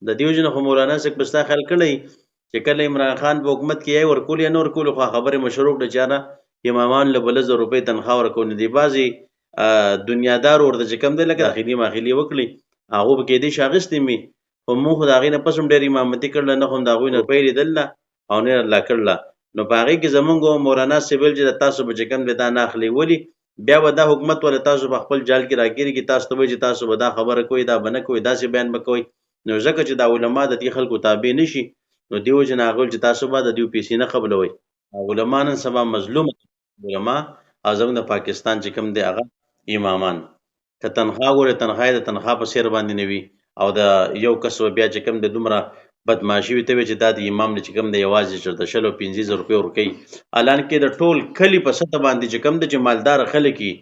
د دې وجې نه خو مولانا صاحب به ستا خیال کړی چې کله عمران خان په حکومت کې یې ورکول یا نه ورکول، خو خبرې مشروع کړه چې نه امامان له 2000 روپۍ تنخواه ورکول. نه دي بعضې دنیادار ورته چې کوم دی لکه داخلي ماخلي وکړي هغو به کېدای شي اخیستې مي، خو مونږ خو د هغې نه پس هم ډېر امامتي کړله، نه خو هم د هغوی نه روپۍ لیدله او نه یې لا کړله. نو په هغې کې زمونږ مولانا صاحب ویل چې تاسو به چې کوم دی دا نه اخلئ، ولې بیا به دا حکومت ولې تاسو په خپل جال کې راګیرږي، تاسو ته وایي چې تاسو به دا خبره کوئ، دا به نه کوئ، داسې بیان به کوئ. نو ځکه چې دا علما د دې خلکو تابع نه شي، نو دې وجې نه هغه ویل چې تاسو به د دوی پیسې نه قبلوئ. علما نن سبا مظلوم علما او زموږ د پاکستان چې کوم دی هغه امامان که تنخواه ګورې تنخواه یې د تنخواه په سیر باندې نه وي، او د یو کس بیا چې کوم دی دومره بدماشي وي ته وایې چې دا د امام دی چې کوم دی یوازې چېرته 100 او 15 روپۍ ورکوي، الان کې د ټول کلي په سطح باندې چې کوم دی چې مالداره خلک وي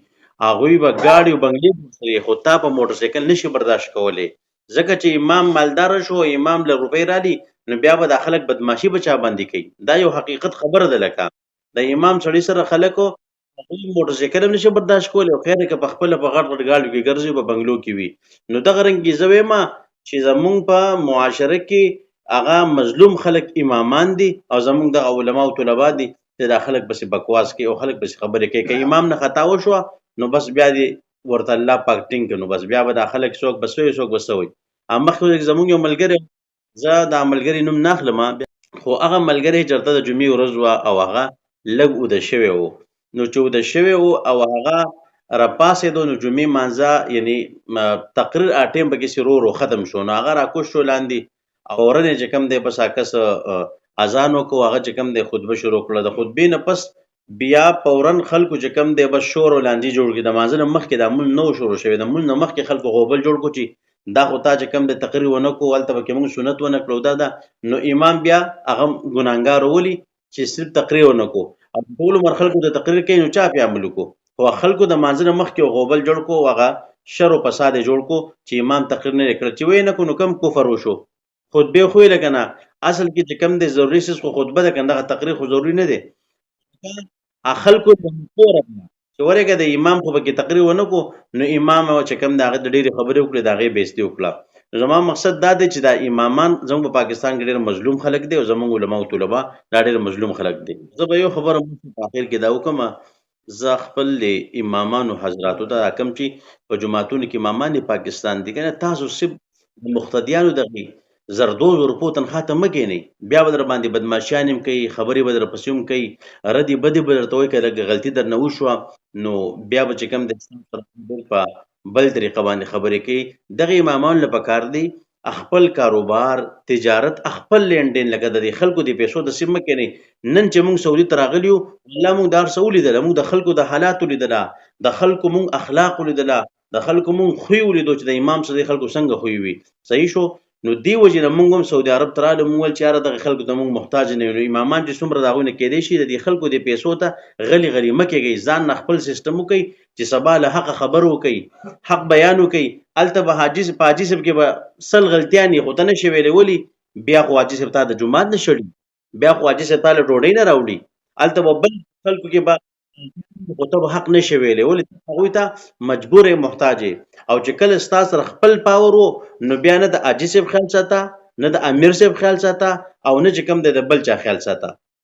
هغوی به ګاډي او بنګلې ورسوي، خو تا په موټرسایکل نشي برداشت کولی، ځکه چې امام مالداره شو، امام له روپۍ رالي، نو بیا به دا خلک بدماشي به چا باندې کوي. دا یو حقیقت خبره ده. لکه د امام سړي سره خلکو هغوی موټرسایکل هم نشي برداشت کولی، او خیر دی که په خپله په غټ غټ ګاډیو کې ګرځي په بنګلو کې وي. نو دغه رنګې زه وایم چې زمونږ په معاشره کې هغه مظلوم خلک امامان دي او زمونږ دغه علما او طلبا دي چې دا خلک پسې بکواس کوي او خلک پسې خبرې کوي. که امام نه خطا وشوه نو بس بیا دې ورته الله پاک ټینګ کړي، نو بس بیا به دا خلک څوک به څه وایي څوک به څه وایي. مخکې زمونږ یو ملګری، زه دا ملګري نوم نه اخلم، خو هغه ملګری چېرته د جمعې ورځ وه او هغه لږ اوده شوی و، نو چې اوده شوی و او هغه راپاڅېدو نو جمعې مانځه یعنې تقریر ټیم پکې ورو ورو ختم شو، نو هغه راکوز شو لاندې او ورنې چې کوم دی بس کس اذان وکړو، هغه چې کوم دی خطبه شروع کړه. د خطبې نه پس بیا فورن خلکو چې کوم دی بس شور او لانجې جوړ کړي. د مانځه نه مخکې دا مونځ نه و شروع شوی، د مونځ نه مخکې خلکو غوبل جوړ کړو چې دا خو تا چې کوم دی تقریر ونه کړو، هلته پکې مونږ سنت ونه کړو دا ده. نو امام بیا هغه ګناهګار ولي چې صرف تقریر ونه کړو، او ټول عمر خلکو د تقریر کوي، نو چا پې عمل وکړو؟ خو خلکو د مانځه نه مخکې غوبل جوړ کړو، هغه شر او فساد یې جوړ کړو چې امام تقریر نه یې کړی، چې ویې نه کړو نو کم کفر وشو. خطبه خو یې لکه نه اصل کې چې کوم دی ضروري سیس خو خطبه ده، که دغه تقریر خو ضروري نه دی. خلکو د پوره چې ورېږه د امام خو پکې تقریر ونه کړو، نو امام چې کوم دی هغه د ډېرې خبرې وکړې، د هغې بېزتي وکړه. زما مقصد دا دی چې دا امامان زموږ په پاکستان کې ډېر مظلوم خلک دی او زموږ علما او طلبا دا ډېر مظلوم خلک دی. زه به یو خبره په اخر کې دا وکړم، زه خپل امامانو حضراتو ته راکم چې په جوماتونو کې امامان پاکستان دي، که نه تاسو صرف د مقتدیانو دغې زردو روپو تنخواه ته مه کښېنئ، بیا به در باندې بدماشیانې هم کوي، خبرې به در پسې هم کوي، ردې بدې به درته وایي، که لږ غلطي در نه وشوه نو بیا به چې کوم دی په بل طریقه باندې خبرې کوي. دغه امامان له پکار دی خپل کاروبار تجارت خپل لین دین لکه د دې خلکو د پیسو د سیم مه کښېنئ. نن چې موږ سعودي ته راغلي یو، الله موږ دا هر څه ولیدله، موږ د خلکو د حالاتو لیدله، د خلکو موږ اخلاق ولیدله، د خلکو موږ خوی ولیدو چې د امام سره د خلکو څنګه خوی وي. صحیح شو؟ نو دې وجې نه موږ هم سعودي عرب ته راغلو، موږ ویل چې یاره دغه خلکو ته موږ محتاج نه یو. نو امامان چې څومره د هغوی نه کېدی شي د دې خلکو د پیسو ته غلي غلي مه کېږئ، ځان نه خپل سیسټم وکئ چې سبا له حقه خبر وکئ، حق بیان وکئ. هلته به په حاجي صاحب کې به 100 غلطیانې خو ته نه شې ویلی، ولې بیا خو حاجي صاحب تا د جومات نه شړي، بیا خو حاجي صاحب تا له ډوډۍ نه راوړي، هلته به بل خلکو کې به خو ته به حق نه شې ویلی، ولې هغوی ته مجبور یې محتاج یې. او چې کله ستا سره خپل پاور و نو بیا نه د حاجي صاحب خیال ساته، نه د امیر صاحب خیال ساته، او نه چې کوم دی د بل چا خیال ساته.